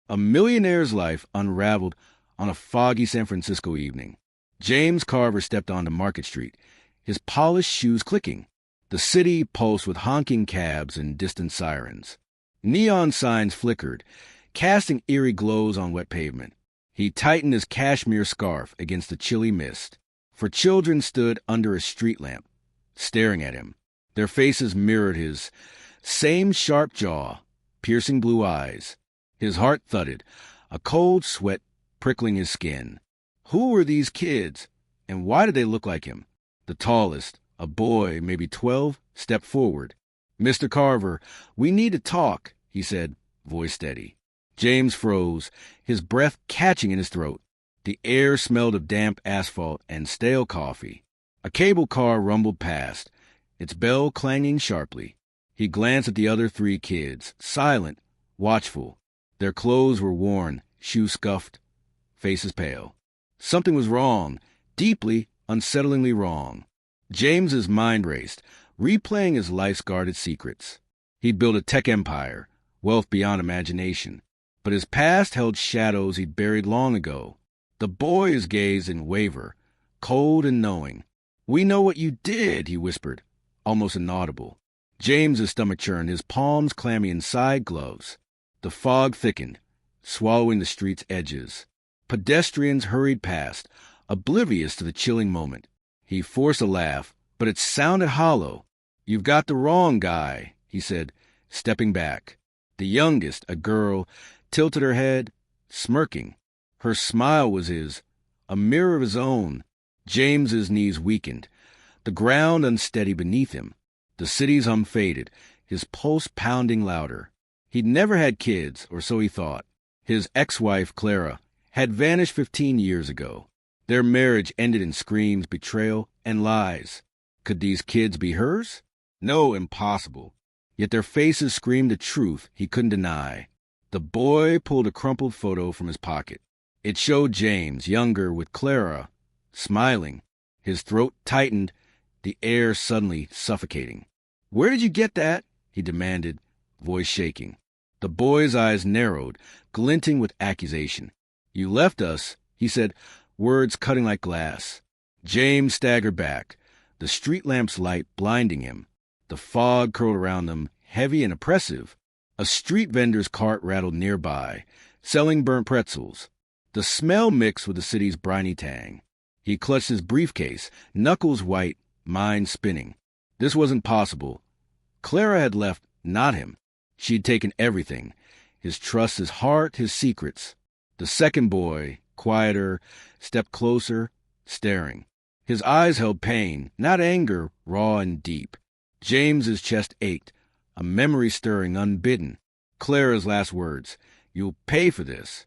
A millionaire's life unraveled on a foggy San Francisco evening. James Carver stepped onto Market Street, his polished shoes clicking. The city pulsed with honking cabs and distant sirens. Neon signs flickered, casting eerie glows on wet pavement. He tightened his cashmere scarf against the chilly mist, for children stood under a street lamp, staring at him. Their faces mirrored his same sharp jaw, piercing blue eyes. His heart thudded, a cold sweat prickling his skin. Who were these kids, and why did they look like him? The tallest, a boy, maybe 12, stepped forward. "Mr. Carver, we need to talk," he said, voice steady. James froze, his breath catching in his throat. The air smelled of damp asphalt and stale coffee. A cable car rumbled past, its bell clanging sharply. He glanced at the other 3 kids, silent, watchful. Their clothes were worn, shoes scuffed, faces pale. Something was wrong, deeply, unsettlingly wrong. James's mind raced, replaying his life's guarded secrets. He'd built a tech empire, wealth beyond imagination. But his past held shadows he'd buried long ago. The boys gazed and wavered, cold and knowing. "We know what you did," he whispered, almost inaudible. James's stomach churned, his palms clammy inside gloves. The fog thickened, swallowing the street's edges. Pedestrians hurried past, oblivious to the chilling moment. He forced a laugh, but it sounded hollow. "You've got the wrong guy," he said, stepping back. The youngest, a girl, tilted her head, smirking. Her smile was a mirror of his own. James's knees weakened, the ground unsteady beneath him. The city's hum faded, his pulse pounding louder. He'd never had kids, or so he thought. His ex-wife, Clara, had vanished 15 years ago. Their marriage ended in screams, betrayal, and lies. Could these kids be hers? No, impossible. Yet their faces screamed the truth he couldn't deny. The boy pulled a crumpled photo from his pocket. It showed James, younger, with Clara, smiling. His throat tightened, the air suddenly suffocating. "Where did you get that?" he demanded, voice shaking. The boy's eyes narrowed, glinting with accusation. "You left us," he said, words cutting like glass. James staggered back, the street lamp's light blinding him. The fog curled around them, heavy and oppressive. A street vendor's cart rattled nearby, selling burnt pretzels. The smell mixed with the city's briny tang. He clutched his briefcase, knuckles white, mind spinning. This wasn't possible. Clara had left, not him. She'd taken everything. His trust, his heart, his secrets. The second boy, quieter, stepped closer, staring. His eyes held pain, not anger, raw and deep. James's chest ached, a memory stirring unbidden. Clara's last words, "You'll pay for this."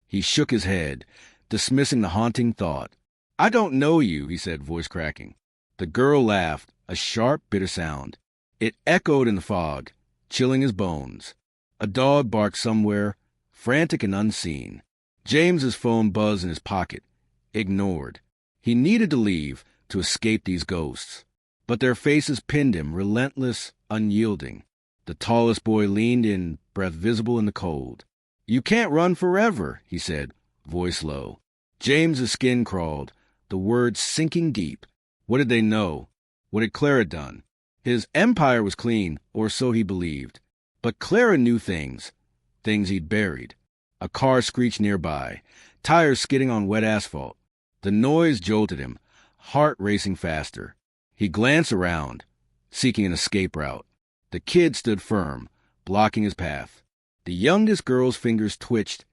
He shook his head, dismissing the haunting thought. "I don't know you," he said, voice cracking. The girl laughed, a sharp, bitter sound. It echoed in the fog, chilling his bones. A dog barked somewhere, frantic and unseen. James's phone buzzed in his pocket, ignored. He needed to leave, to escape these ghosts. But their faces pinned him, relentless, unyielding. The tallest boy leaned in, breath visible in the cold. "You can't run forever," he said, voice low. James's skin crawled, the words sinking deep. What did they know? What had Clara done? His empire was clean, or so he believed. But Clara knew things he'd buried. A car screeched nearby, tires skidding on wet asphalt. The noise jolted him, heart racing faster. He glanced around, seeking an escape route. The kid stood firm, blocking his path. The youngest girl's fingers twitched,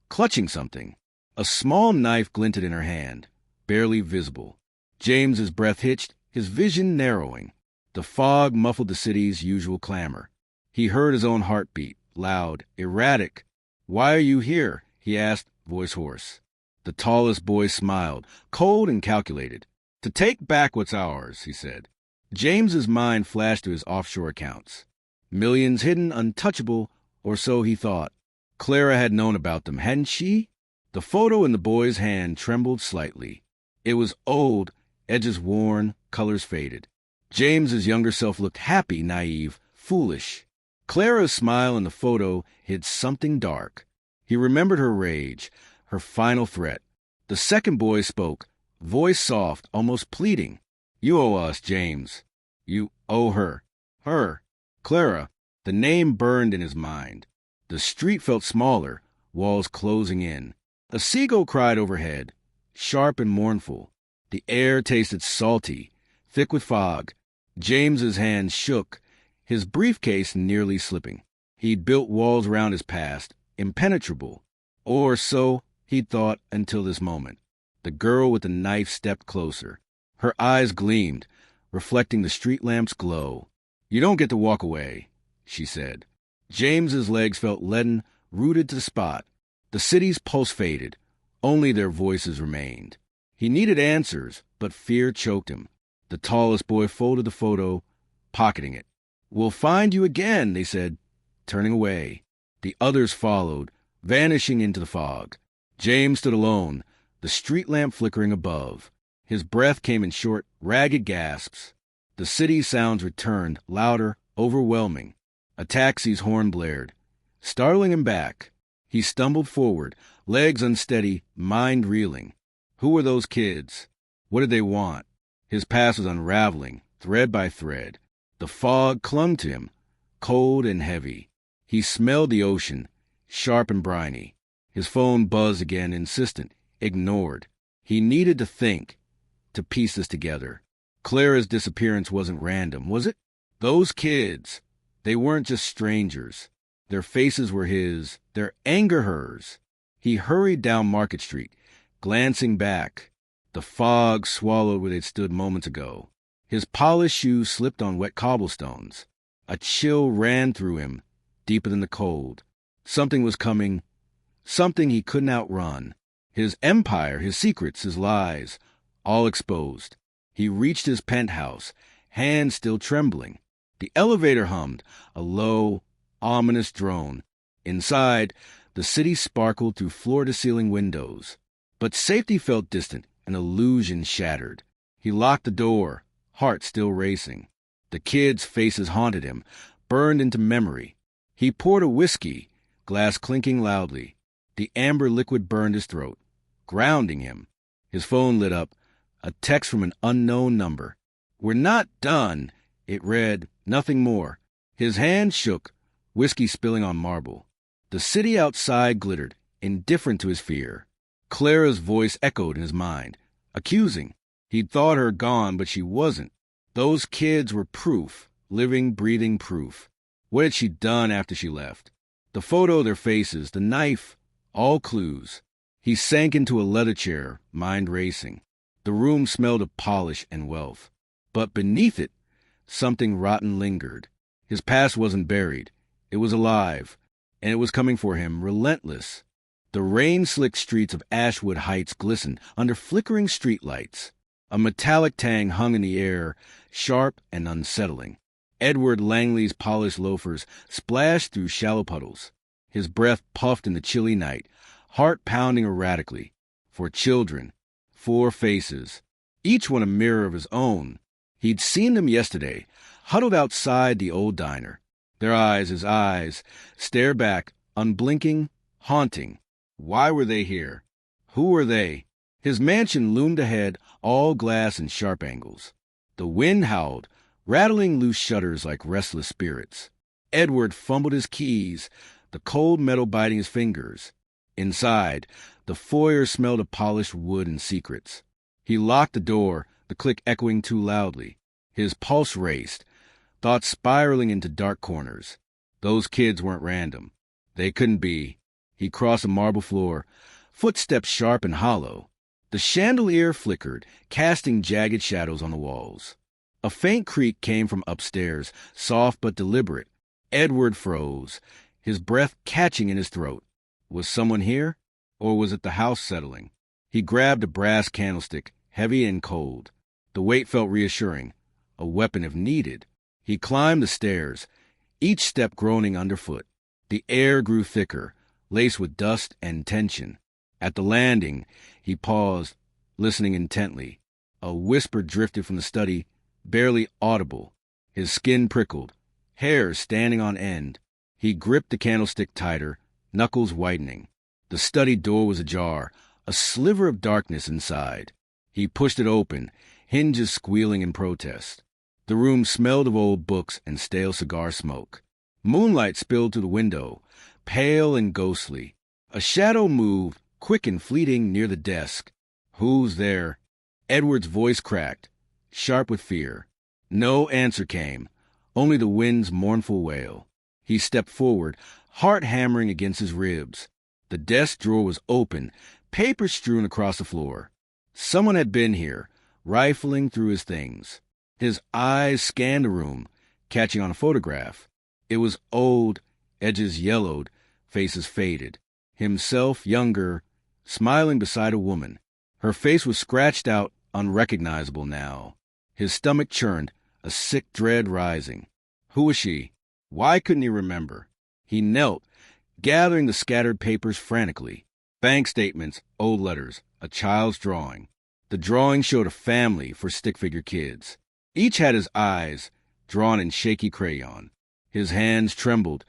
clutching something. A small knife glinted in her hand, barely visible. James's breath hitched, his vision narrowing. The fog muffled the city's usual clamor. He heard his own heartbeat, loud, erratic. "Why are you here?" he asked, voice hoarse. The tallest boy smiled, cold and calculated. "To take back what's ours," he said. James's mind flashed to his offshore accounts. Millions hidden, untouchable, or so he thought. Clara had known about them, hadn't she? The photo in the boy's hand trembled slightly. It was old, edges worn, colors faded. James's younger self looked happy, naive, foolish. Clara's smile in the photo hid something dark. He remembered her rage, her final threat. The second boy spoke, voice soft, almost pleading. "You owe us, James. You owe her." Her. Clara. The name burned in his mind. The street felt smaller, walls closing in. A seagull cried overhead, sharp and mournful. The air tasted salty, thick with fog. James's hand shook, his briefcase nearly slipping. He'd built walls around his past, impenetrable. Or so he'd thought until this moment. The girl with the knife stepped closer. Her eyes gleamed, reflecting the street lamp's glow. "You don't get to walk away," she said. James's legs felt leaden, rooted to the spot. The city's pulse faded. Only their voices remained. He needed answers, but fear choked him. The tallest boy folded the photo, pocketing it. "We'll find you again," they said, turning away. The others followed, vanishing into the fog. James stood alone, the street lamp flickering above. His breath came in short, ragged gasps. The city's sounds returned, louder, overwhelming. A taxi's horn blared, startling him back. He stumbled forward, legs unsteady, mind reeling. Who were those kids? What did they want? His past was unraveling, thread by thread. The fog clung to him, cold and heavy. He smelled the ocean, sharp and briny. His phone buzzed again, insistent, ignored. He needed to think, to piece this together. Clara's disappearance wasn't random, was it? Those kids, they weren't just strangers. Their faces were his, their anger hers. He hurried down Market Street, glancing back. The fog swallowed where they'd stood moments ago. His polished shoes slipped on wet cobblestones. A chill ran through him, deeper than the cold. Something was coming, something he couldn't outrun. His empire, his secrets, his lies, all exposed. He reached his penthouse, hands still trembling. The elevator hummed, a low, ominous drone. Inside, the city sparkled through floor-to-ceiling windows. But safety felt distant, an illusion shattered. He locked the door, heart still racing. The kids' faces haunted him, burned into memory. He poured a whiskey, glass clinking loudly. The amber liquid burned his throat, grounding him. His phone lit up, a text from an unknown number. "We're not done," it read, nothing more. His hand shook, whiskey spilling on marble. The city outside glittered, indifferent to his fear. Clara's voice echoed in his mind, accusing. He'd thought her gone, but she wasn't. Those kids were proof, living, breathing proof. What had she done after she left? The photo, their faces, the knife, all clues. He sank into a leather chair, mind racing. The room smelled of polish and wealth. But beneath it, something rotten lingered. His past wasn't buried. It was alive, and it was coming for him, relentless. The rain-slicked streets of Ashwood Heights glistened under flickering streetlights. A metallic tang hung in the air, sharp and unsettling. Edward Langley's polished loafers splashed through shallow puddles. His breath puffed in the chilly night, heart pounding erratically. For children, 4 faces, each one a mirror of his own. He'd seen them yesterday, huddled outside the old diner. Their eyes, his eyes, stared back, unblinking, haunting. Why were they here? Who were they? His mansion loomed ahead, all glass and sharp angles. The wind howled, rattling loose shutters like restless spirits. Edward fumbled his keys, the cold metal biting his fingers. Inside, the foyer smelled of polished wood and secrets. He locked the door, the click echoing too loudly. His pulse raced, thoughts spiraling into dark corners. Those kids weren't random. They couldn't be. He crossed a marble floor, footsteps sharp and hollow. The chandelier flickered, casting jagged shadows on the walls. A faint creak came from upstairs, soft but deliberate. Edward froze, his breath catching in his throat. Was someone here? Or was it the house settling? He grabbed a brass candlestick, heavy and cold. The weight felt reassuring, a weapon if needed. He climbed the stairs, each step groaning underfoot. The air grew thicker, laced with dust and tension. At the landing, he paused, listening intently. A whisper drifted from the study, barely audible. His skin prickled, hair standing on end. He gripped the candlestick tighter, knuckles whitening. The study door was ajar, a sliver of darkness inside. He pushed it open, hinges squealing in protest. The room smelled of old books and stale cigar smoke. Moonlight spilled through the window, pale and ghostly. A shadow moved, quick and fleeting, near the desk. "Who's there?" Edward's voice cracked, sharp with fear. No answer came, only the wind's mournful wail. He stepped forward, heart hammering against his ribs. The desk drawer was open, papers strewn across the floor. Someone had been here, rifling through his things. His eyes scanned the room, catching on a photograph. It was old, edges yellowed, faces faded. Himself, younger, smiling beside a woman. Her face was scratched out, unrecognizable now. His stomach churned, a sick dread rising. Who was she? Why couldn't he remember? He knelt, gathering the scattered papers frantically. Bank statements, old letters, a child's drawing. The drawing showed a family for stick-figure kids. Each had his eyes drawn in shaky crayon. His hands trembled,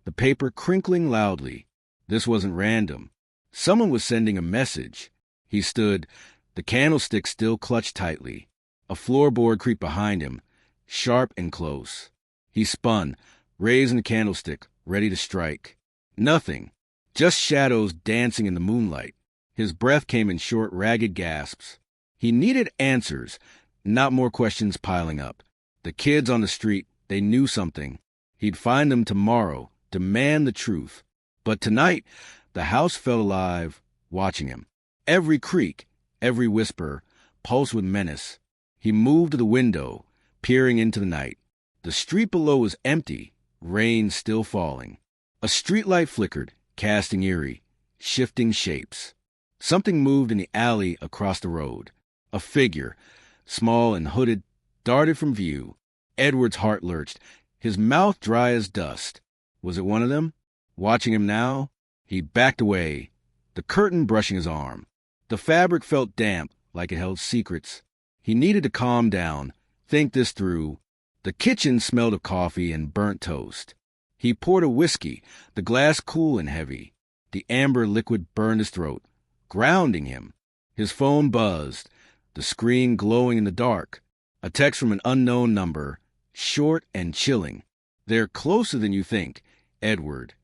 the paper crinkling loudly. This wasn't random. Someone was sending a message. He stood, the candlestick still clutched tightly. A floorboard creaked behind him, sharp and close. He spun, raising the candlestick, ready to strike. Nothing, just shadows dancing in the moonlight. His breath came in short, ragged gasps. He needed answers, not more questions piling up. The kids on the street, they knew something. He'd find them tomorrow, demand the truth. But tonight, the house felt alive, watching him. Every creak, every whisper, pulsed with menace. He moved to the window, peering into the night. The street below was empty, rain still falling. A streetlight flickered, casting eerie, shifting shapes. Something moved in the alley across the road. A figure, small and hooded, darted from view. Edward's heart lurched, his mouth dry as dust. Was it one of them? Watching him now? He backed away, the curtain brushing his arm. The fabric felt damp, like it held secrets. He needed to calm down, think this through. The kitchen smelled of coffee and burnt toast. He poured a whiskey, the glass cool and heavy. The amber liquid burned his throat, grounding him. His phone buzzed, the screen glowing in the dark. A text from an unknown number, short and chilling. "They're closer than you think, Edward."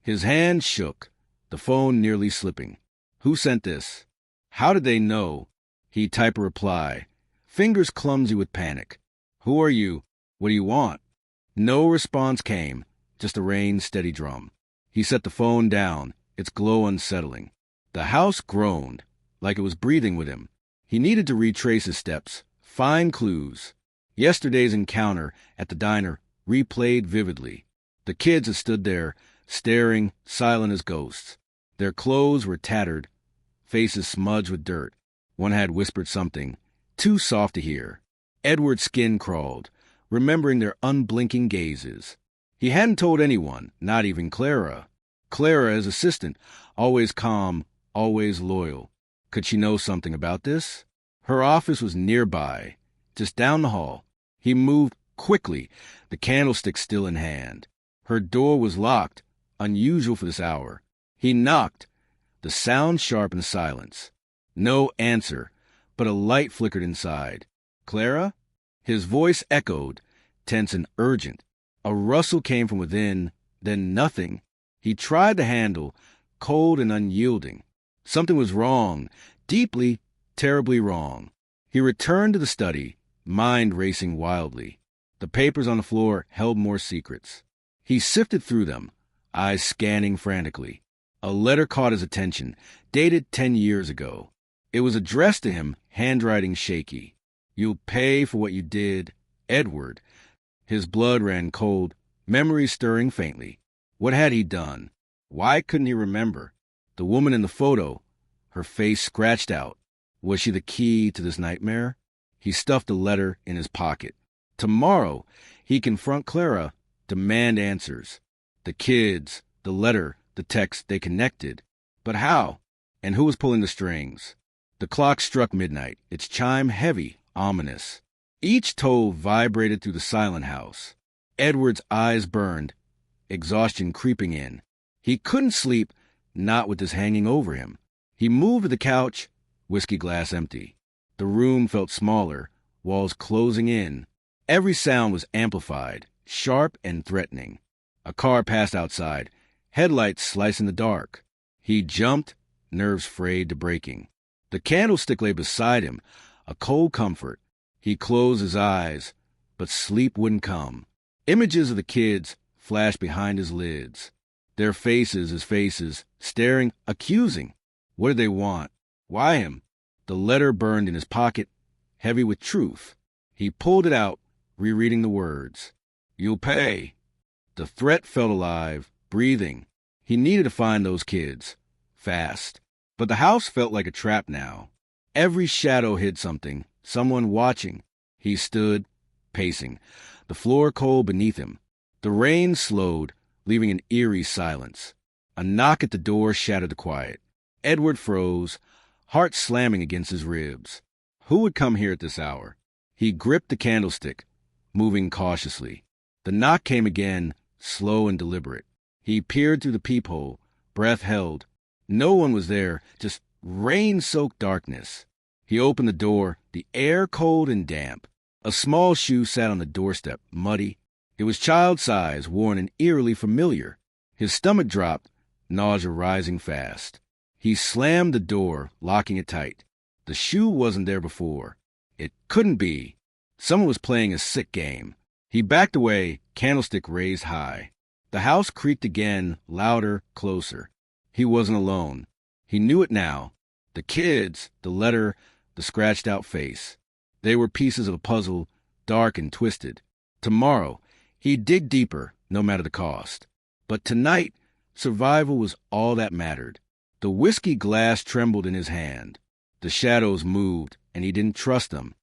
His hand shook, the phone nearly slipping. Who sent this? How did they know? He typed a reply, fingers clumsy with panic. "Who are you? What do you want?" No response came, just a rain-steady drum. He set the phone down, its glow unsettling. The house groaned, like it was breathing with him. He needed to retrace his steps, find clues. Yesterday's encounter at the diner replayed vividly. The kids had stood there, staring, silent as ghosts. Their clothes were tattered, faces smudged with dirt. One had whispered something, too soft to hear. Edward's skin crawled, remembering their unblinking gazes. He hadn't told anyone, not even Clara. Clara, his assistant, always calm, always loyal. Could she know something about this? Her office was nearby, just down the hall. He moved quickly, the candlestick still in hand. Her door was locked, unusual for this hour. He knocked, the sound sharp in the silence. No answer, but a light flickered inside. "Clara?" His voice echoed, tense and urgent. A rustle came from within, then nothing. He tried the handle, cold and unyielding. Something was wrong, deeply, terribly wrong. He returned to the study, mind racing wildly. The papers on the floor held more secrets. He sifted through them, eyes scanning frantically. A letter caught his attention, dated 10 years ago. It was addressed to him, handwriting shaky. "You'll pay for what you did, Edward." His blood ran cold, memories stirring faintly. What had he done? Why couldn't he remember? The woman in the photo, her face scratched out. Was she the key to this nightmare? He stuffed the letter in his pocket. Tomorrow, he'd confront Clara, demand answers. The kids, the letter, the text, they connected. But how? And who was pulling the strings? The clock struck midnight, its chime heavy, ominous. Each toll vibrated through the silent house. Edward's eyes burned, exhaustion creeping in. He couldn't sleep, not with this hanging over him. He moved to the couch, whiskey glass empty. The room felt smaller, walls closing in. Every sound was amplified, sharp and threatening. A car passed outside, headlights slicing the dark. He jumped, nerves frayed to breaking. The candlestick lay beside him, a cold comfort. He closed his eyes, but sleep wouldn't come. Images of the kids flashed behind his lids. Their faces, his faces, staring, accusing. What did they want? Why him? The letter burned in his pocket, heavy with truth. He pulled it out, rereading the words. You'll pay. The threat felt alive, breathing. He needed to find those kids. Fast. But the house felt like a trap now. Every shadow hid something, someone watching. He stood, pacing, the floor cold beneath him. The rain slowed, leaving an eerie silence. A knock at the door shattered the quiet. Edward froze, heart slamming against his ribs. Who would come here at this hour? He gripped the candlestick, moving cautiously. The knock came again, slow and deliberate. He peered through the peephole, breath held. No one was there, just rain-soaked darkness. He opened the door, the air cold and damp. A small shoe sat on the doorstep, muddy. It was child-size, worn and eerily familiar. His stomach dropped, nausea rising fast. He slammed the door, locking it tight. The shoe wasn't there before. It couldn't be. Someone was playing a sick game. He backed away, candlestick raised high. The house creaked again, louder, closer. He wasn't alone. He knew it now. The kids, the letter, the scratched-out face. They were pieces of a puzzle, dark and twisted. Tomorrow, he'd dig deeper, no matter the cost. But tonight, survival was all that mattered. The whiskey glass trembled in his hand. The shadows moved, and he didn't trust them.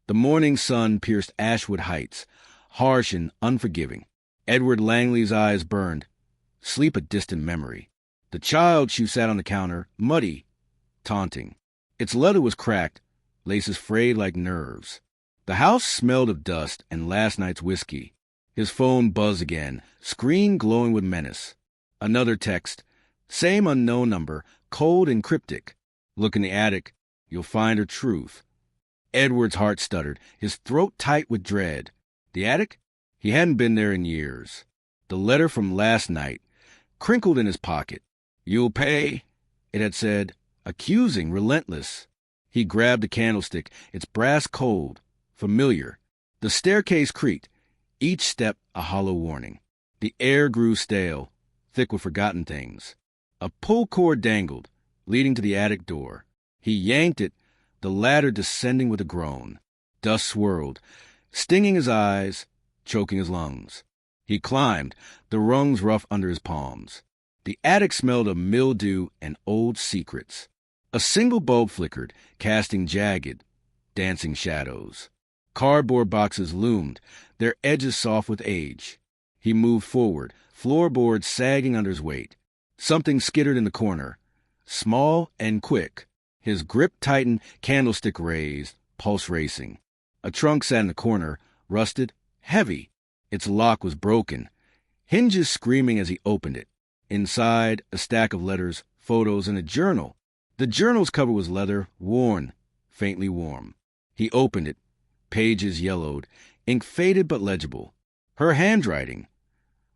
The morning sun pierced Ashwood Heights, harsh and unforgiving. Edward Langley's eyes burned. Sleep a distant memory. The child shoe sat on the counter, muddy, taunting. Its leather was cracked, laces frayed like nerves. The house smelled of dust and last night's whiskey. His phone buzzed again, screen glowing with menace. Another text, same unknown number, cold and cryptic. Look in the attic, you'll find her truth. Edward's heart stuttered, his throat tight with dread. The attic? He hadn't been there in years. The letter from last night, crinkled in his pocket. You'll pay, it had said, accusing, relentless. He grabbed the candlestick, its brass cold, familiar. The staircase creaked, each step a hollow warning. The air grew stale, thick with forgotten things. A pull cord dangled, leading to the attic door. He yanked it, the ladder descending with a groan. Dust swirled, stinging his eyes, choking his lungs. He climbed, the rungs rough under his palms. The attic smelled of mildew and old secrets. A single bulb flickered, casting jagged, dancing shadows. Cardboard boxes loomed, their edges soft with age. He moved forward, floorboards sagging under his weight. Something skittered in the corner, small and quick. His grip tightened, candlestick raised, pulse racing. A trunk sat in the corner, rusted, heavy. Its lock was broken, hinges screaming as he opened it. Inside, a stack of letters, photos, and a journal. The journal's cover was leather, worn, faintly warm. He opened it. Pages yellowed, ink faded but legible. Her handwriting.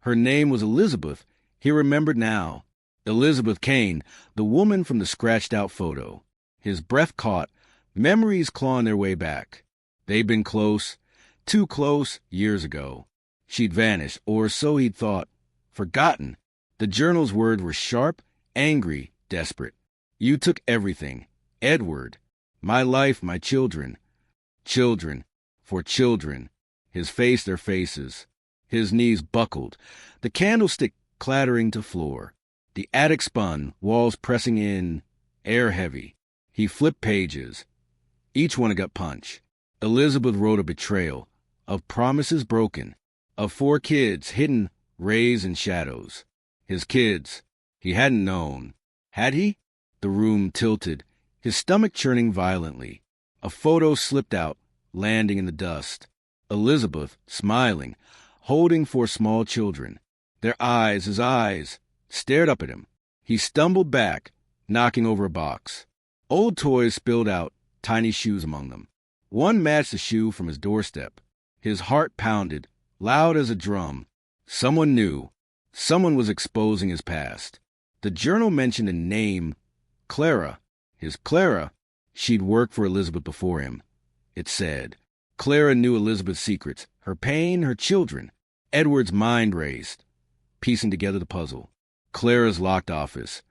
Her name was Elizabeth. He remembered now. Elizabeth Kane, the woman from the scratched-out photo. His breath caught, memories clawing their way back. They'd been close, too close, years ago. She'd vanished, or so he'd thought. Forgotten. The journal's words were sharp, angry, desperate. You took everything. Edward. My life, my children. Children. For children. His face, their faces. His knees buckled. The candlestick clattering to floor. The attic spun, walls pressing in, air heavy. He flipped pages. Each one a gut punch. Elizabeth wrote of betrayal, of promises broken, of 4 kids hidden, rays and shadows. His kids. He hadn't known. Had he? The room tilted, his stomach churning violently. A photo slipped out, landing in the dust. Elizabeth, smiling, holding four small children. Their eyes, his eyes, stared up at him. He stumbled back, knocking over a box. Old toys spilled out, tiny shoes among them. One matched the shoe from his doorstep. His heart pounded, loud as a drum. Someone knew. Someone was exposing his past. The journal mentioned a name, Clara. His Clara. She'd worked for Elizabeth before him. It said. Clara knew Elizabeth's secrets, her pain, her children. Edward's mind raced, piecing together the puzzle. Clara's locked office.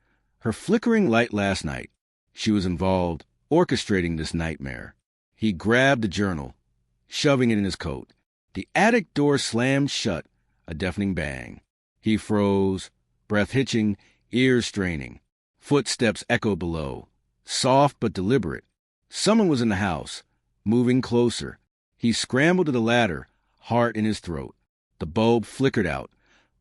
Her flickering light last night. She was involved, orchestrating this nightmare. He grabbed the journal, shoving it in his coat. The attic door slammed shut, a deafening bang. He froze, breath hitching, ears straining. Footsteps echoed below, soft but deliberate. Someone was in the house, moving closer. He scrambled to the ladder, heart in his throat. The bulb flickered out,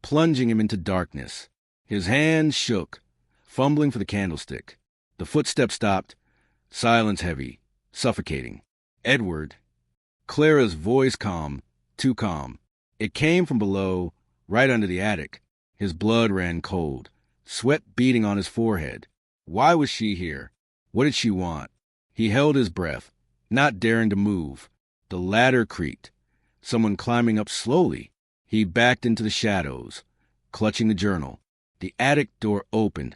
plunging him into darkness. His hands shook, fumbling for the candlestick. The footsteps stopped, silence heavy, suffocating. Edward. Clara's voice calm, too calm. It came from below, right under the attic. His blood ran cold, sweat beading on his forehead. Why was she here? What did she want? He held his breath, not daring to move. The ladder creaked. Someone climbing up slowly. He backed into the shadows, clutching the journal. The attic door opened,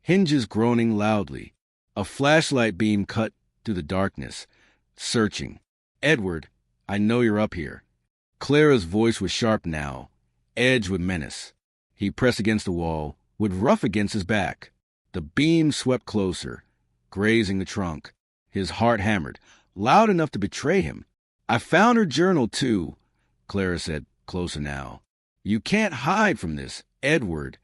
hinges groaning loudly. A flashlight beam cut through the darkness, searching. Edward, I know you're up here. Clara's voice was sharp now, edged with menace. He pressed against the wall, would rough against his back. The beam swept closer, grazing the trunk. His heart hammered, loud enough to betray him. I found her journal, too, Clara said, closer now. You can't hide from this, Edward.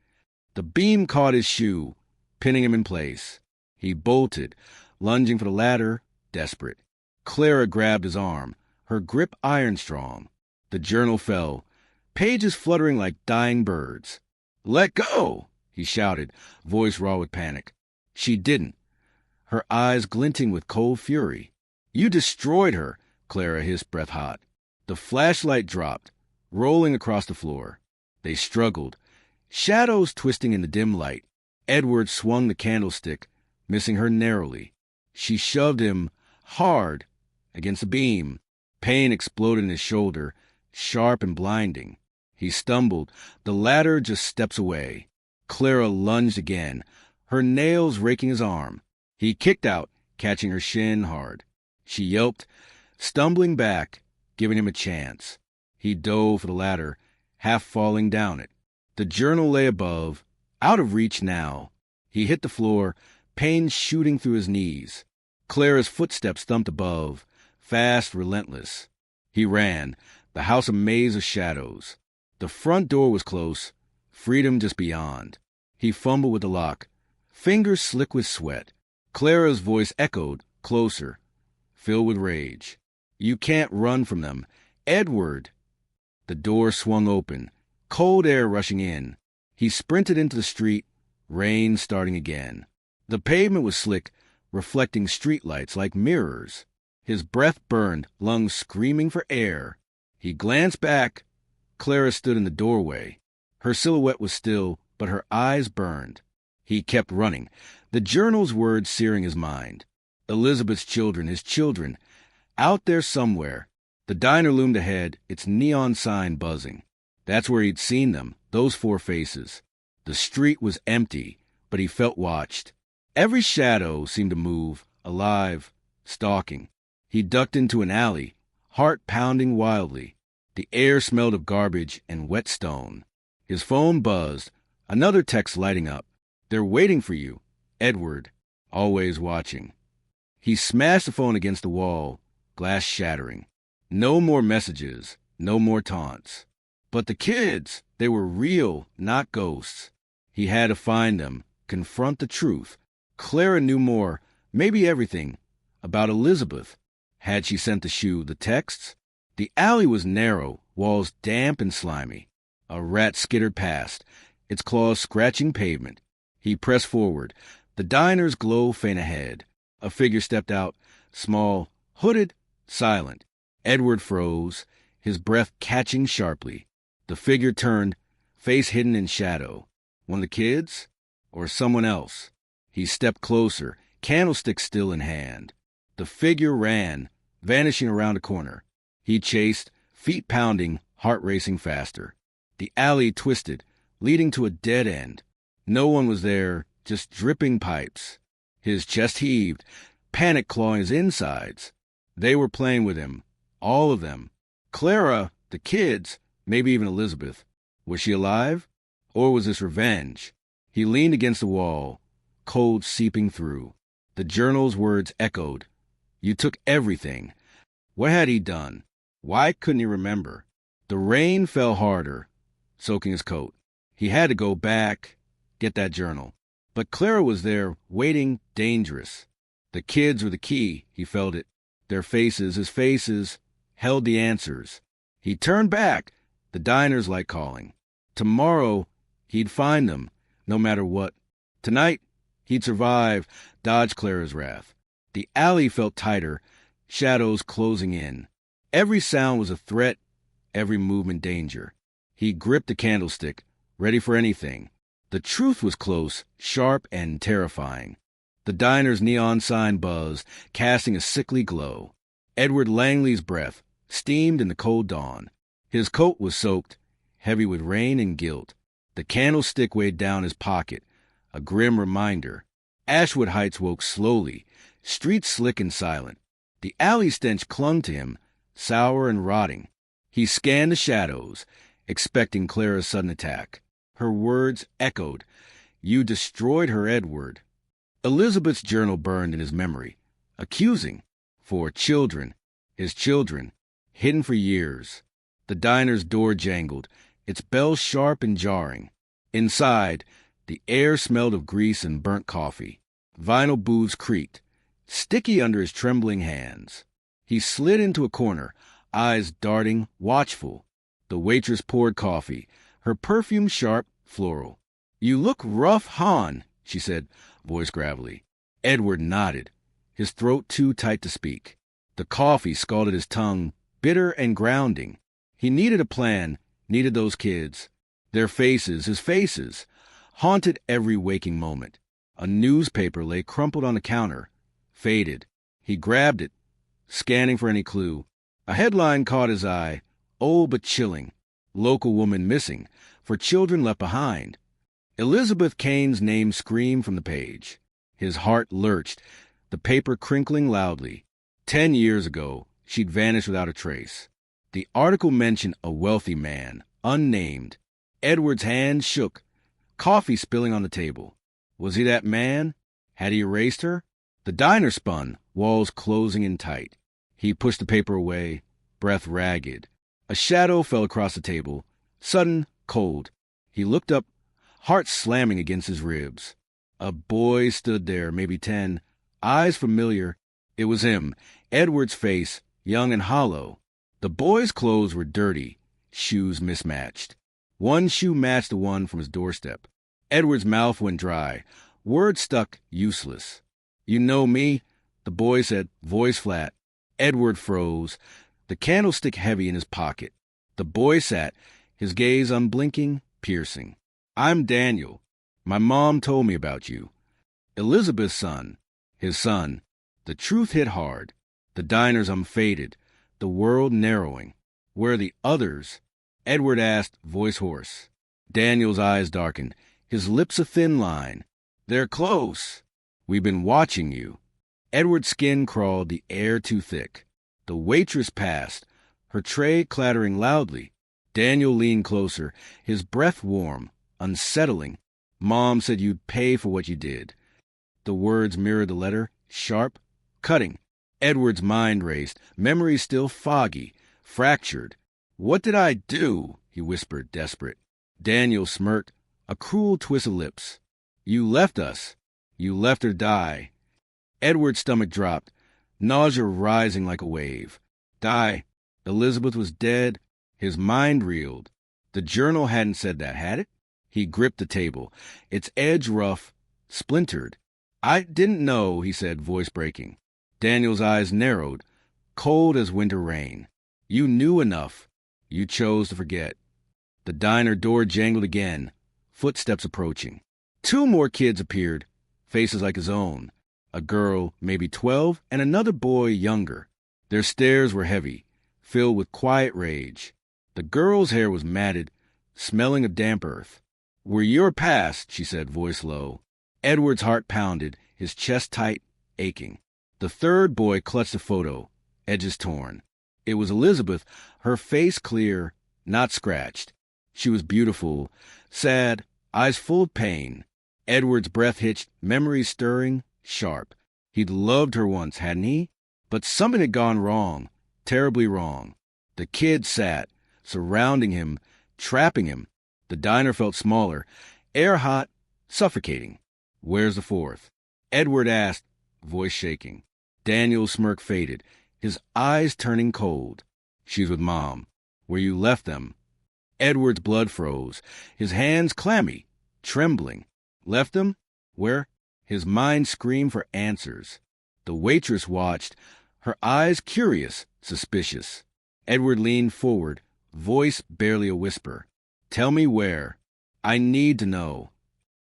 The beam caught his shoe, pinning him in place. He bolted, lunging for the ladder, desperate. Clara grabbed his arm, her grip iron-strong. The journal fell, pages fluttering like dying birds. Let go, he shouted, voice raw with panic. She didn't, her eyes glinting with cold fury. You destroyed her, Clara hissed, breath hot. The flashlight dropped, rolling across the floor. They struggled, shadows twisting in the dim light. Edward swung the candlestick, missing her narrowly. She shoved him hard against the beam. Pain exploded in his shoulder, sharp and blinding. He stumbled, the ladder just steps away. Clara lunged again, her nails raking his arm. He kicked out, catching her shin hard. She yelped, stumbling back, giving him a chance. He dove for the ladder, half falling down it. The journal lay above, out of reach now. He hit the floor, pain shooting through his knees. Clara's footsteps thumped above, fast, relentless. He ran, the house a maze of shadows. The front door was close, freedom just beyond. He fumbled with the lock, fingers slick with sweat. Clara's voice echoed, closer, filled with rage. You can't run from them. Edward! The door swung open, cold air rushing in. He sprinted into the street, rain starting again. The pavement was slick, reflecting streetlights like mirrors. His breath burned, lungs screaming for air. He glanced back. Clara stood in the doorway. Her silhouette was still, but her eyes burned. He kept running, the journal's words searing his mind. Elizabeth's children, his children, out there somewhere. The diner loomed ahead, its neon sign buzzing. That's where he'd seen them, those four faces. The street was empty, but he felt watched. Every shadow seemed to move, alive, stalking. He ducked into an alley, heart pounding wildly. The air smelled of garbage and wet stone. His phone buzzed, another text lighting up. They're waiting for you, Edward, always watching. He smashed the phone against the wall, glass shattering. No more messages, no more taunts. But the kids, they were real, not ghosts. He had to find them, confront the truth. Clara knew more, maybe everything, about Elizabeth. Had she sent the shoe, the texts? The alley was narrow, walls damp and slimy. A rat skittered past, its claws scratching pavement. He pressed forward, the diner's glow faint ahead. A figure stepped out, small, hooded, silent. Edward froze, his breath catching sharply. The figure turned, face hidden in shadow. One of the kids? Or someone else? He stepped closer, candlestick still in hand. The figure ran, vanishing around a corner. He chased, feet pounding, heart racing faster. The alley twisted, leading to a dead end. No one was there, just dripping pipes. His chest heaved, panic clawing his insides. They were playing with him, all of them. Clara, the kids, maybe even Elizabeth. Was she alive? Or was this revenge? He leaned against the wall, cold seeping through. The journal's words echoed. You took everything. What had he done? Why couldn't he remember? The rain fell harder, soaking his coat. He had to go back, get that journal. But Clara was there, waiting, dangerous. The kids were the key, he felt it. Their faces, his faces, held the answers. He turned back, the diner's light calling. Tomorrow, he'd find them, no matter what. Tonight, he'd survive, dodge Clara's wrath. The alley felt tighter, shadows closing in. Every sound was a threat, every movement danger. He gripped the candlestick, ready for anything. The truth was close, sharp, and terrifying. The diner's neon sign buzzed, casting a sickly glow. Edward Langley's breath steamed in the cold dawn. His coat was soaked, heavy with rain and guilt. The candlestick weighed down his pocket, a grim reminder. Ashwood Heights woke slowly, streets slick and silent. The alley stench clung to him, sour and rotting. He scanned the shadows, expecting Clara's sudden attack. Her words echoed. You destroyed her, Edward. Elizabeth's journal burned in his memory, accusing. For children, his children, hidden for years. The diner's door jangled, its bell sharp and jarring. Inside, the air smelled of grease and burnt coffee. Vinyl booths creaked, sticky under his trembling hands. He slid into a corner, eyes darting, watchful. The waitress poured coffee, her perfume sharp, floral. You look rough, Han, she said, voice gravelly. Edward nodded, his throat too tight to speak. The coffee scalded his tongue, bitter and grounding. He needed a plan, needed those kids. Their faces, his faces, haunted every waking moment. A newspaper lay crumpled on the counter, faded. He grabbed it, scanning for any clue. A headline caught his eye, old but chilling. Local woman missing, for children left behind. Elizabeth Kane's name screamed from the page. His heart lurched, the paper crinkling loudly. 10 years ago, she'd vanished without a trace. The article mentioned a wealthy man, unnamed. Edward's hand shook, coffee spilling on the table. Was he that man? Had he erased her? The diner spun, walls closing in tight. He pushed the paper away, breath ragged. A shadow fell across the table, sudden, cold. He looked up, heart slamming against his ribs. A boy stood there, maybe 10, eyes familiar. It was him, Edward's face, young and hollow. The boy's clothes were dirty, shoes mismatched. One shoe matched the one from his doorstep. Edward's mouth went dry, words stuck, useless. You know me, the boy said, voice flat. Edward froze, the candlestick heavy in his pocket. The boy sat, his gaze unblinking, piercing. I'm Daniel. My mom told me about you. Elizabeth's son, his son. The truth hit hard. The diner's unfaded, the world narrowing. Where are the others? Edward asked, voice hoarse. Daniel's eyes darkened, his lips a thin line. They're close. We've been watching you. Edward's skin crawled, the air too thick. The waitress passed, her tray clattering loudly. Daniel leaned closer, his breath warm, unsettling. Mom said you'd pay for what you did. The words mirrored the letter, sharp, cutting. Edward's mind raced, memory still foggy, fractured. What did I do? He whispered, desperate. Daniel smirked, a cruel twist of lips. You left us. You left her die. Edward's stomach dropped, nausea rising like a wave. Die. Elizabeth was dead. His mind reeled. The journal hadn't said that, had it? He gripped the table, its edge rough, splintered. I didn't know, he said, voice breaking. Daniel's eyes narrowed, cold as winter rain. You knew enough. You chose to forget. The diner door jangled again, footsteps approaching. 2 more kids appeared, faces like his own. A girl, maybe 12, and another boy younger. Their stares were heavy, filled with quiet rage. The girl's hair was matted, smelling of damp earth. "We're your past," she said, voice low. Edward's heart pounded, his chest tight, aching. The third boy clutched a photo, edges torn. It was Elizabeth, her face clear, not scratched. She was beautiful, sad, eyes full of pain. Edward's breath hitched, memories stirring, sharp. He'd loved her once, hadn't he? But something had gone wrong, terribly wrong. The kids sat, surrounding him, trapping him. The diner felt smaller, air hot, suffocating. "Where's the fourth?" Edward asked, voice shaking. Daniel's smirk faded, his eyes turning cold. "She's with Mom. Where you left them." Edward's blood froze, his hands clammy, trembling. Left them? Where? His mind screamed for answers. The waitress watched, her eyes curious, suspicious. Edward leaned forward, voice barely a whisper. "Tell me where. I need to know."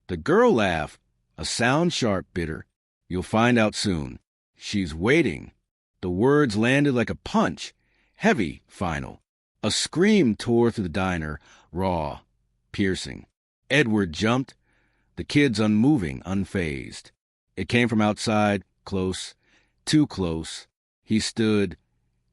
The girl laughed, a sound sharp, bitter. "You'll find out soon. She's waiting." The words landed like a punch, heavy, final. A scream tore through the diner, raw, piercing. Edward jumped, the kids unmoving, unfazed. It came from outside, close, too close. He stood,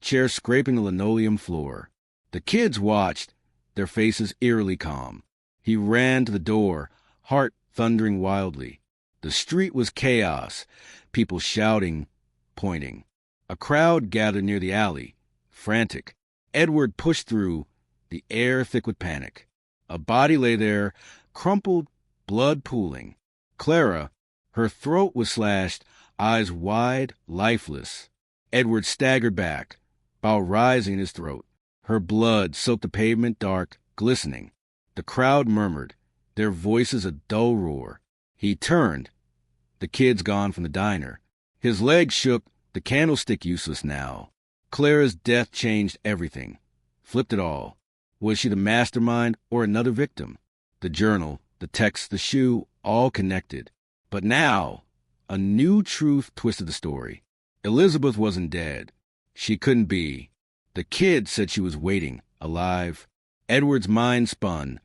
chair scraping the linoleum floor. The kids watched, their faces eerily calm. He ran to the door, heart thundering wildly. The street was chaos, people shouting, pointing. A crowd gathered near the alley, frantic. Edward pushed through, the air thick with panic. A body lay there, crumpled, blood pooling. Clara, her throat was slashed, eyes wide, lifeless. Edward staggered back, bile rising in his throat. Her blood soaked the pavement dark, glistening. The crowd murmured, their voices a dull roar. He turned, the kids gone from the diner. His legs shook, the candlestick useless now. Clara's death changed everything, flipped it all. Was she the mastermind or another victim? The journal, the text, the shoe, all connected. But now, a new truth twisted the story. Elizabeth wasn't dead. She couldn't be. The kid said she was waiting, alive. Edward's mind spun,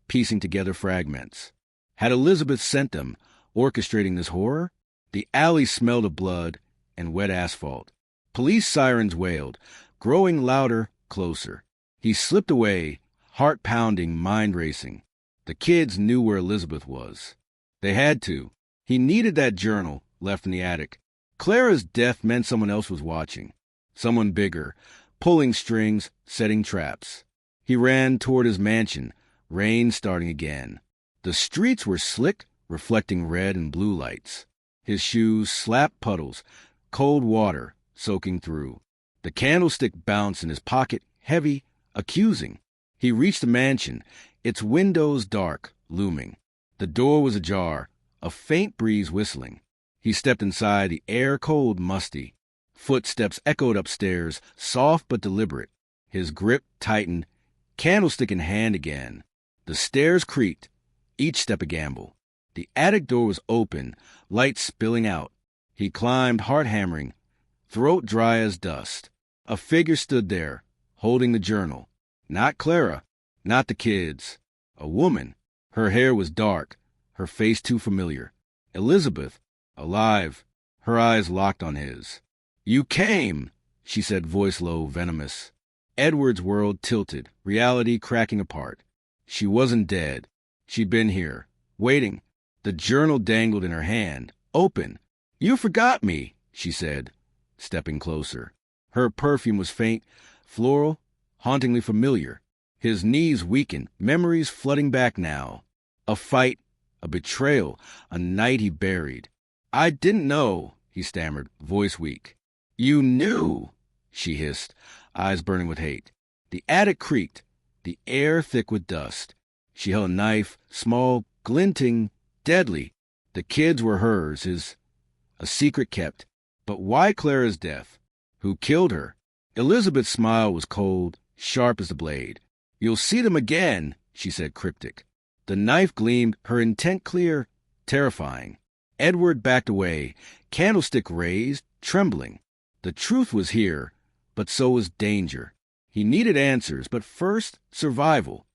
piecing together fragments. Had Elizabeth sent them, orchestrating this horror? The alley smelled of blood and wet asphalt. Police sirens wailed, growing louder, closer. He slipped away, heart pounding, mind racing. The kids knew where Elizabeth was. They had to. He needed that journal left in the attic. Clara's death meant someone else was watching. Someone bigger, pulling strings, setting traps. He ran toward his mansion, rain starting again. The streets were slick, reflecting red and blue lights. His shoes slapped puddles, cold water soaking through. The candlestick bounced in his pocket, heavy, accusing. He reached the mansion, its windows dark, looming. The door was ajar, a faint breeze whistling. He stepped inside, the air cold, musty. Footsteps echoed upstairs, soft but deliberate. His grip tightened, candlestick in hand again. The stairs creaked, each step a gamble. The attic door was open, light spilling out. He climbed, heart hammering, throat dry as dust. A figure stood there, holding the journal. Not Clara, not the kids. A woman. Her hair was dark, her face too familiar. Elizabeth, alive, her eyes locked on his. "You came," she said, voice low, venomous. Edward's world tilted, reality cracking apart. She wasn't dead. She'd been here, waiting. The journal dangled in her hand, open. "You forgot me," she said, stepping closer. Her perfume was faint, floral, hauntingly familiar. His knees weakened, memories flooding back now. A fight, a betrayal, a night he buried. "I didn't know," he stammered, voice weak. "You knew," she hissed, eyes burning with hate. The attic creaked, the air thick with dust. She held a knife, small, glinting, deadly. The kids were hers, his, a secret kept. But why Clara's death? Who killed her? Elizabeth's smile was cold, sharp as the blade. "You'll see them again," she said cryptic. The knife gleamed, her intent clear, terrifying. Edward backed away, candlestick raised, trembling. The truth was here, but so was danger. He needed answers, but first, survival.